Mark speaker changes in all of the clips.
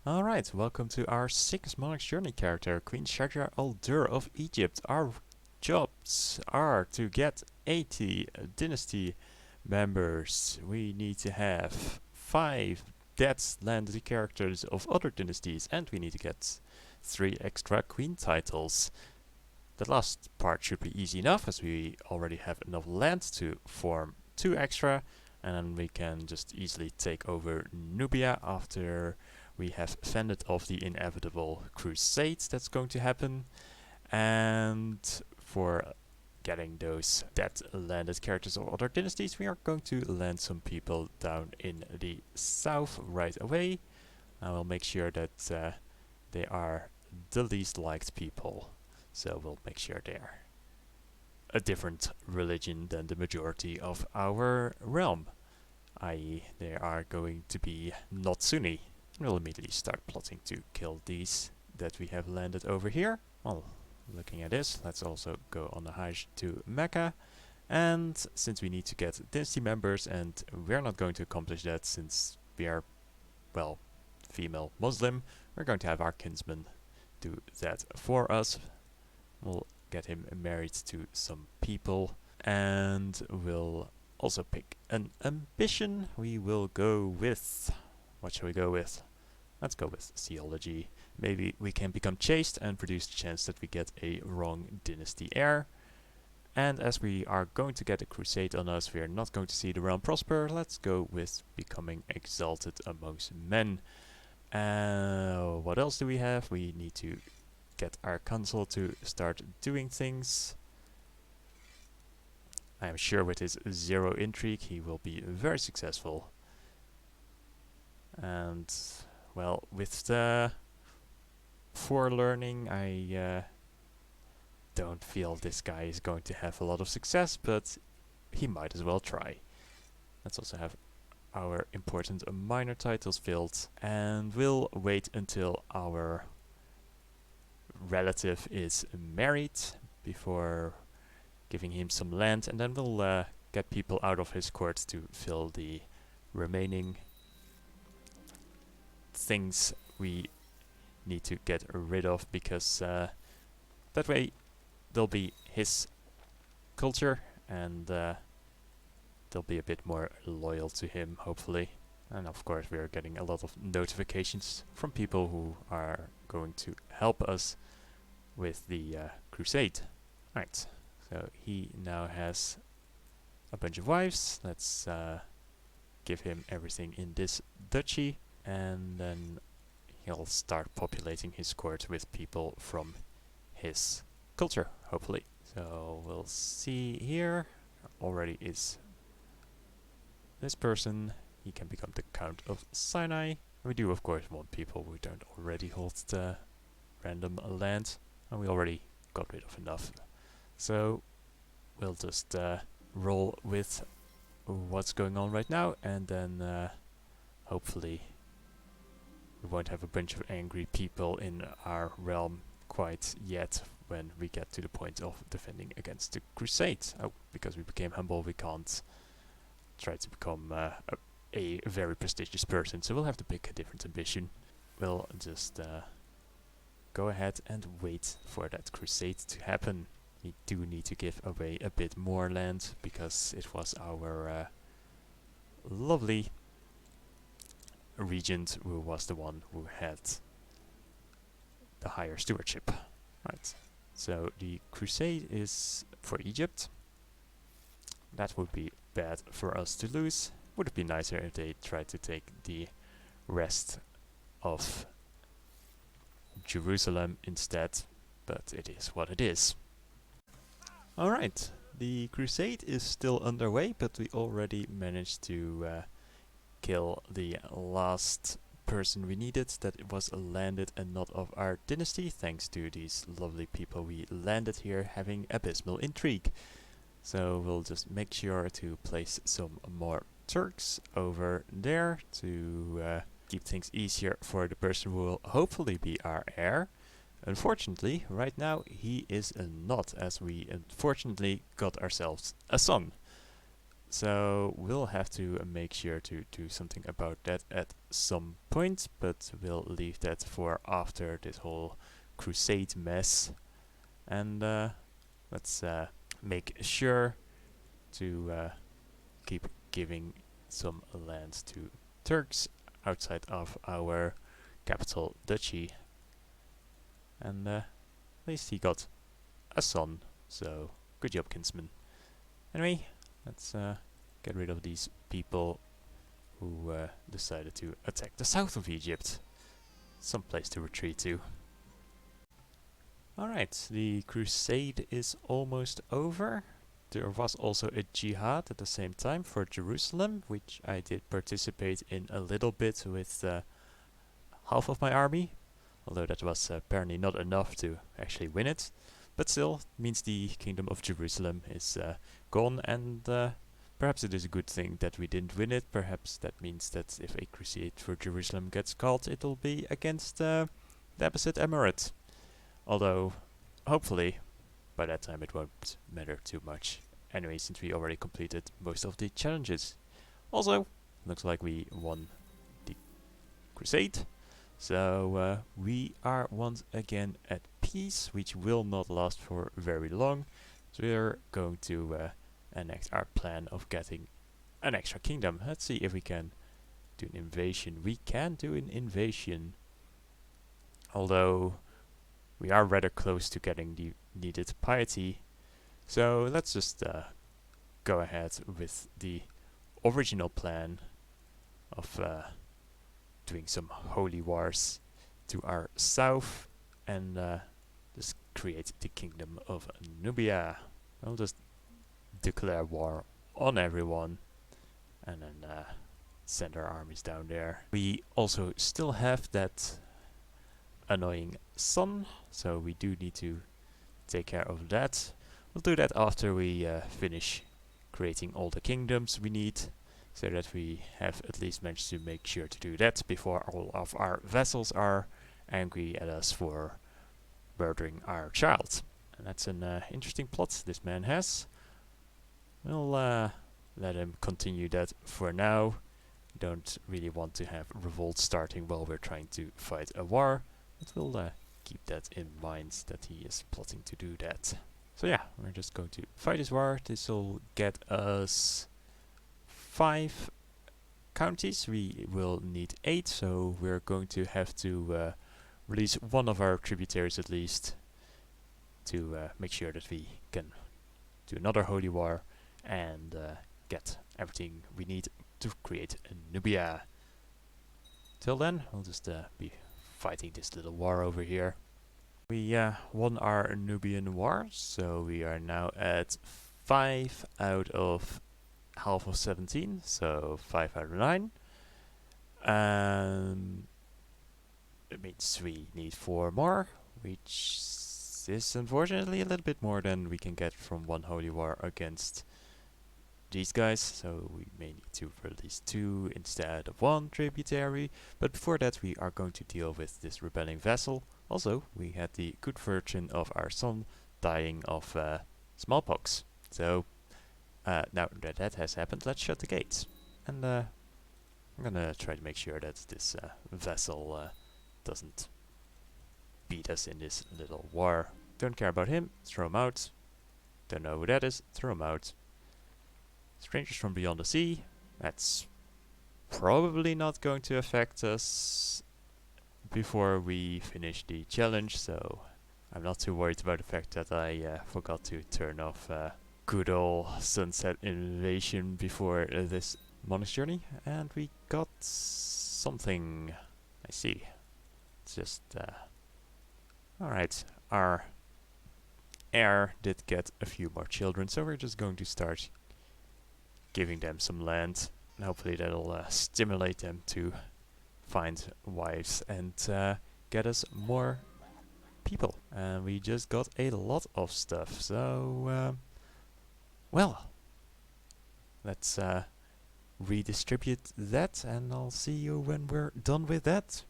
Speaker 1: Alright, welcome to our 6th Monarch journey character, Queen Shajarr al-Durr of Egypt. Our jobs are to get 80 dynasty members. We need to have 5 dead landed characters of other dynasties, and we need to get 3 extra queen titles. The last part should be easy enough, as we already have enough land to form 2 extra, and then we can just easily take over Nubia after we have fended off the inevitable crusade that's going to happen. And for getting those dead landed characters of other dynasties, we are going to land some people down in the south right away. I will make sure that they are the least liked people. So we'll make sure they're a different religion than the majority of our realm. I.e., they are going to be not Sunni. We'll immediately start plotting to kill these that we have landed over here. Well, looking at this, let's also go on the Hajj to Mecca. And since we need to get dynasty members, and we're not going to accomplish that since we are, well, female Muslim, we're going to have our kinsman do that for us. We'll get him married to some people, and we'll also pick an ambition. We will go with... what shall we go with? Let's go with theology. Maybe we can become chaste and produce the chance that we get a wrong dynasty heir. And as we are going to get a crusade on us, we are not going to see the realm prosper. Let's go with becoming exalted amongst men. What else do we have? We need to get our consul to start doing things. I am sure with his 0 intrigue he will be very successful. And, well, with the forelearning, I don't feel this guy is going to have a lot of success, but he might as well try. Let's also have our important minor titles filled, and we'll wait until our relative is married before giving him some land, and then we'll get people out of his court to fill the remaining things we need to get rid of, because that way they'll be his culture, and they'll be a bit more loyal to him, hopefully. And of course we are getting a lot of notifications from people who are going to help us with the crusade. Right, so he now has a bunch of wives. Let's give him everything in this duchy, and then he'll start populating his court with people from his culture, hopefully. So we'll see here. Already is this person. He can become the Count of Sinai. We do of course want people who don't already hold the random land, and we already got rid of enough. So we'll just roll with what's going on right now, and then hopefully we won't have a bunch of angry people in our realm quite yet when we get to the point of defending against the crusade. Oh, because we became humble, we can't try to become a very prestigious person, so we'll have to pick a different ambition. We'll just go ahead and wait for that crusade to happen. We do need to give away a bit more land, because it was our lovely regent who was the one who had the higher stewardship. Right, so the crusade is for Egypt. That would be bad for us to lose. Would it be nicer if they tried to take the rest of Jerusalem instead, but it is what it is. Alright, the crusade is still underway, but we already managed to kill the last person we needed that it was landed and not of our dynasty, thanks to these lovely people we landed here having abysmal intrigue. So we'll just make sure to place some more Turks over there to keep things easier for the person who will hopefully be our heir. Unfortunately, right now he is not, as we unfortunately got ourselves a son. So we'll have to make sure to do something about that at some point, but we'll leave that for after this whole crusade mess. And let's make sure to keep giving some lands to Turks outside of our capital duchy. And at least he got a son, so good job, kinsman. Anyway, let's get rid of these people who decided to attack the south of Egypt. Some place to retreat to. Alright, the crusade is almost over. There was also a jihad at the same time for Jerusalem, which I did participate in a little bit with half of my army, although that was apparently not enough to actually win it. But still, means the Kingdom of Jerusalem is gone, and perhaps it is a good thing that we didn't win it. Perhaps that means that if a crusade for Jerusalem gets called, it'll be against the Abbasid Emirate. Although, hopefully, by that time it won't matter too much. Anyway, since we already completed most of the challenges. Also, looks like we won the crusade. So we are once again at peace, which will not last for very long. So we're going to enact our plan of getting an extra kingdom. Let's see if we can do an invasion. We can do an invasion, although we are rather close to getting the needed piety. So let's just go ahead with the original plan of doing some holy wars to our south and just create the kingdom of Nubia. I'll just declare war on everyone and then send our armies down there. We also still have that annoying sun, so we do need to take care of that. We'll do that after we finish creating all the kingdoms we need, so that we have at least managed to make sure to do that before all of our vassals are angry at us for murdering our child. And that's an interesting plot this man has. We'll let him continue that for now. Don't really want to have revolts starting while we're trying to fight a war, but we'll keep that in mind that he is plotting to do that. So yeah, we're just going to fight this war. This will get us 5 counties. We will need 8, so we're going to have to release one of our tributaries at least to make sure that we can do another holy war and get everything we need to create a Nubia. Till then, we'll just be fighting this little war over here. We won our Nubian war, so we are now at 5 out of half of 17, so 5 out of 9. It means we need 4 more, which is unfortunately a little bit more than we can get from one holy war against these guys, so we may need to release 2 instead of 1 tributary. But before that, we are going to deal with this rebelling vassal. Also, we had the good fortune of our son dying of smallpox. So now that that has happened, let's shut the gates. And I'm gonna try to make sure that this vassal doesn't beat us in this little war. Don't care about him, throw him out. Don't know who that is, throw him out. Strangers from beyond the sea, that's probably not going to affect us before we finish the challenge, so I'm not too worried about the fact that I forgot to turn off good old sunset invasion before this Monarch journey, and we got something. I see. It's just alright, our heir did get a few more children, so we're just going to start giving them some land, and hopefully that'll stimulate them to find wives and get us more people. And we just got a lot of stuff, so well, let's redistribute that, and I'll see you when we're done with that.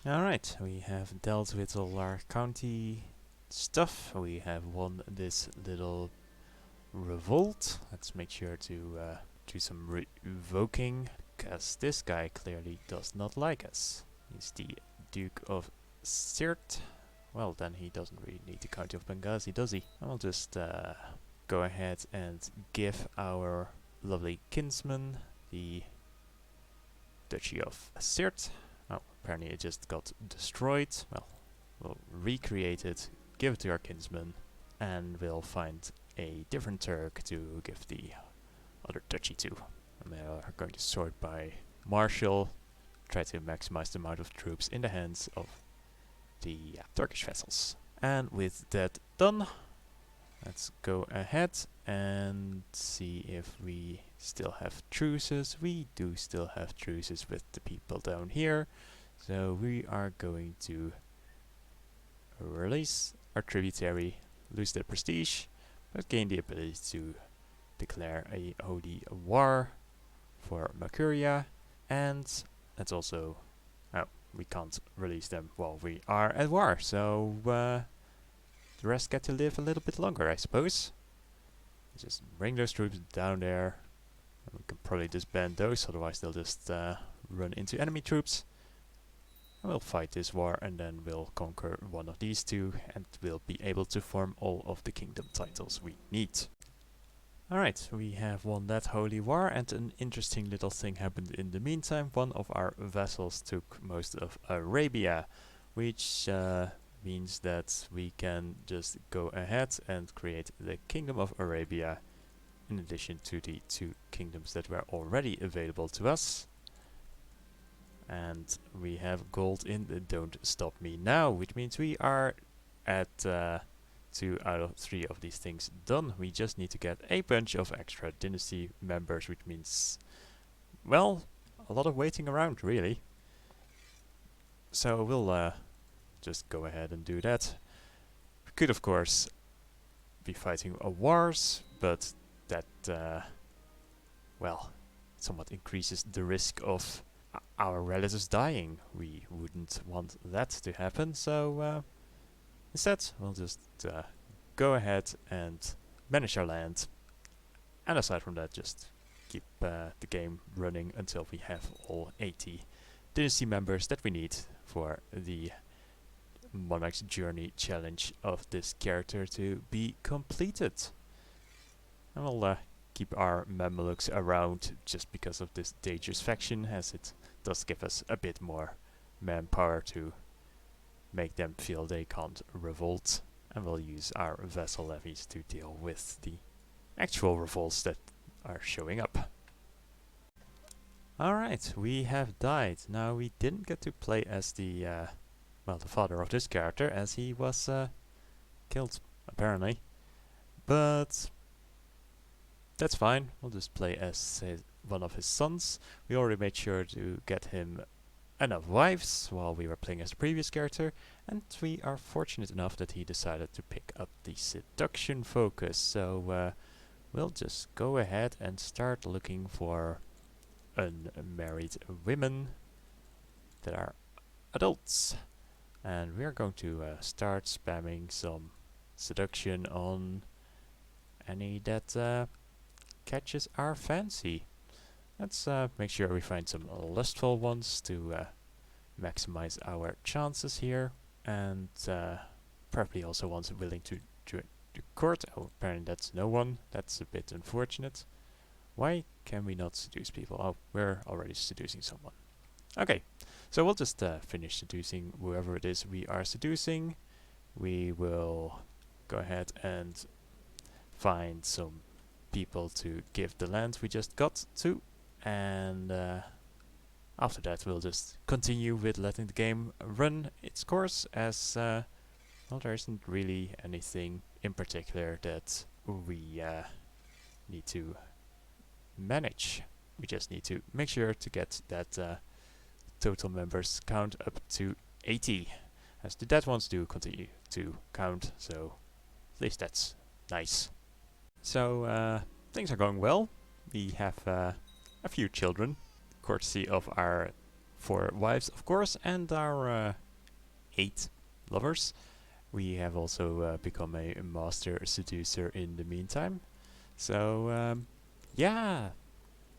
Speaker 1: Alright, we have dealt with all our county stuff. We have won this little revolt. Let's make sure to do some revoking, because this guy clearly does not like us. He's the Duke of Sirt. Well, then he doesn't really need the County of Benghazi, does he? I'll just go ahead and give our lovely kinsman the Duchy of Sirt. Oh, apparently it just got destroyed. Well, we'll recreate it, give it to our kinsman, and we'll find a different Turk to give the other duchy to. And they are going to sort by marshal, try to maximize the amount of troops in the hands of the Turkish vessels. And with that done, let's go ahead and see if we still have truces. We do still have truces with the people down here. So we are going to release our tributary, lose their prestige, but gain the ability to declare a holy war for Mercuria. And let's also... oh, we can't release them while we are at war, so the rest get to live a little bit longer, I suppose. Just bring those troops down there. And we can probably disband those, otherwise they'll just run into enemy troops. And we'll fight this war, and then we'll conquer one of these two, and we'll be able to form all of the kingdom titles we need. Alright, we have won that holy war, and an interesting little thing happened in the meantime. One of our vessels took most of Arabia, which means that we can just go ahead and create the Kingdom of Arabia in addition to the two kingdoms that were already available to us. And we have gold in the Don't Stop Me Now, which means we are at 2 out of 3 of these things done. We just need to get a bunch of extra dynasty members, which means, well, a lot of waiting around, really. So we'll just go ahead and do that. We could, of course, be fighting wars, but that, well, somewhat increases the risk of our relatives dying. We wouldn't want that to happen, so instead we'll just go ahead and manage our land, and aside from that just keep the game running until we have all 80 dynasty members that we need for the Monarch's Journey challenge of this character to be completed. And we'll keep our Mamelukes around just because of this dangerous faction, as it does give us a bit more manpower to make them feel they can't revolt. And we'll use our vessel levies to deal with the actual revolts that are showing up. Alright, we have died. Now, we didn't get to play as the well, the father of this character, as he was killed, apparently. But that's fine. We'll just play as one of his sons. We already made sure to get him enough wives while we were playing as the previous character, and we are fortunate enough that he decided to pick up the seduction focus. So we'll just go ahead and start looking for unmarried women that are adults. And we're going to start spamming some seduction on any that catches our fancy. Let's make sure we find some lustful ones to maximize our chances here, and probably also ones willing to join the court. Oh, apparently that's no one. That's a bit unfortunate. Why can we not seduce people? Oh, we're already seducing someone. Okay, so we'll just finish seducing whoever it is we are seducing. We will go ahead and find some people to give the land we just got to, and after that we'll just continue with letting the game run its course, as well, there isn't really anything in particular that we need to manage. We just need to make sure to get that total members count up to 80, as the dead ones do continue to count, so at least that's nice. So things are going well. We have a few children, courtesy of our 4 wives, of course, and our 8 lovers. We have also become a master seducer in the meantime. So yeah,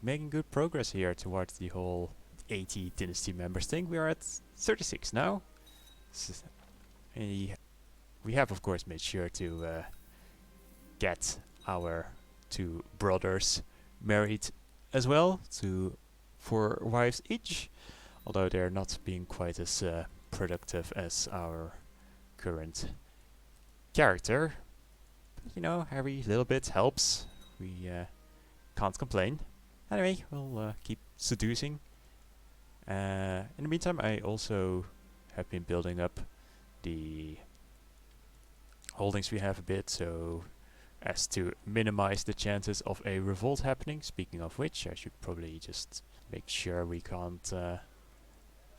Speaker 1: making good progress here towards the whole 80 dynasty members thing. We are at 36 now. We have of course made sure to get our two brothers married as well, to 4 wives each, although they're not being quite as productive as our current character. But, you know, every little bit helps. We can't complain. Anyway, we'll keep seducing. In the meantime, I also have been building up the holdings we have a bit, so as to minimize the chances of a revolt happening. Speaking of which, I should probably just make sure we can't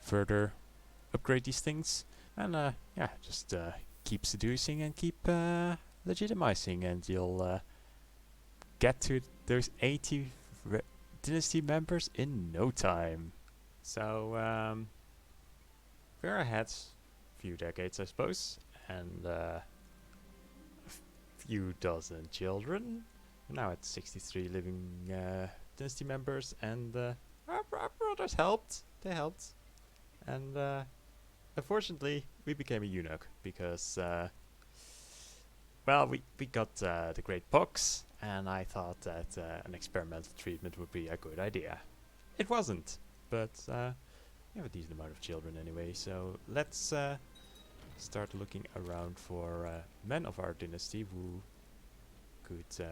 Speaker 1: further upgrade these things. And yeah, just keep seducing and keep legitimizing, and you'll get to those 80 dynasty members in no time. So we're ahead a few decades, I suppose, and few dozen children. We're now at 63 living dynasty members, and our brothers helped. They helped. And unfortunately, we became a eunuch because, well, we got the Great Pox, and I thought that an experimental treatment would be a good idea. It wasn't, but we have a decent amount of children anyway, so let's start looking around for men of our dynasty who could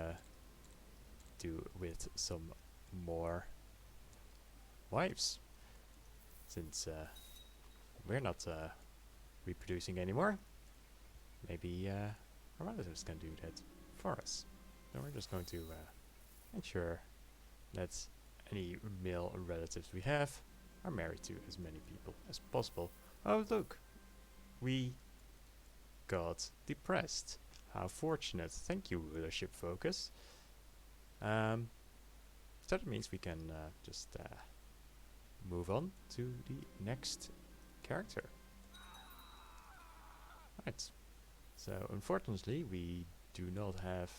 Speaker 1: do with some more wives, since we're not reproducing anymore. Maybe our relatives can do that for us. So we're just going to ensure that any male relatives we have are married to as many people as possible. Oh look, we got depressed. How fortunate. Thank you, rulership focus. So that means we can just move on to the next character. Right. So unfortunately we do not have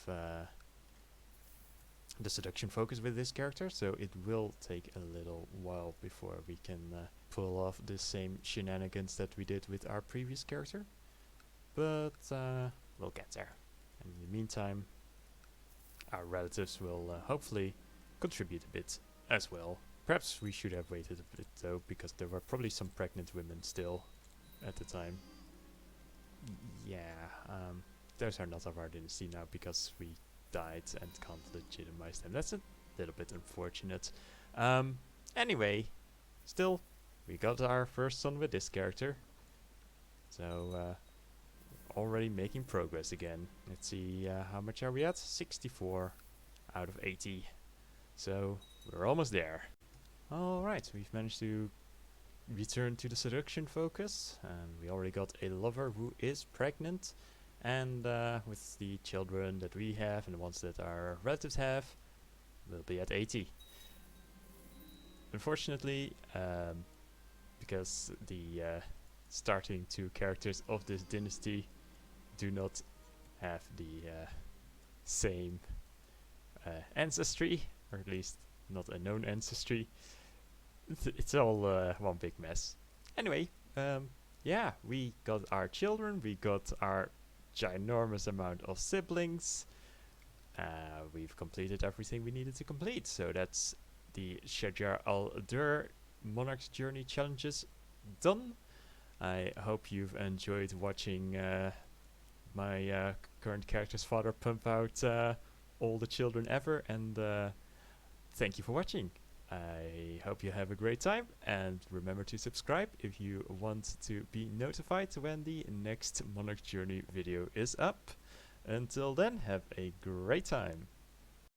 Speaker 1: the seduction focus with this character, so it will take a little while before we can pull off the same shenanigans that we did with our previous character. But we'll get there. And in the meantime, our relatives will hopefully contribute a bit as well. Perhaps we should have waited a bit though, because there were probably some pregnant women still at the time. Yeah, those are not of our dynasty now because we died and can't legitimize them. That's a little bit unfortunate. Anyway, still, we got our first son with this character. So, already making progress again. Let's see, how much are we at? 64 out of 80. So, we're almost there. Alright, we've managed to return to the seduction focus, and we already got a lover who is pregnant, and with the children that we have and the ones that our relatives have, we'll be at 80. Unfortunately, because the starting 2 characters of this dynasty do not have the same ancestry, or at least not a known ancestry, it's all one big mess. Anyway, yeah, we got our children, we got our ginormous amount of siblings, we've completed everything we needed to complete, so that's the Shajarr al-Durr Monarch's Journey challenges done. I hope you've enjoyed watching my current character's father pump out all the children ever, and thank you for watching. I hope you have a great time, and remember to subscribe if you want to be notified when the next Monarch Journey video is up. Until then, have a great time.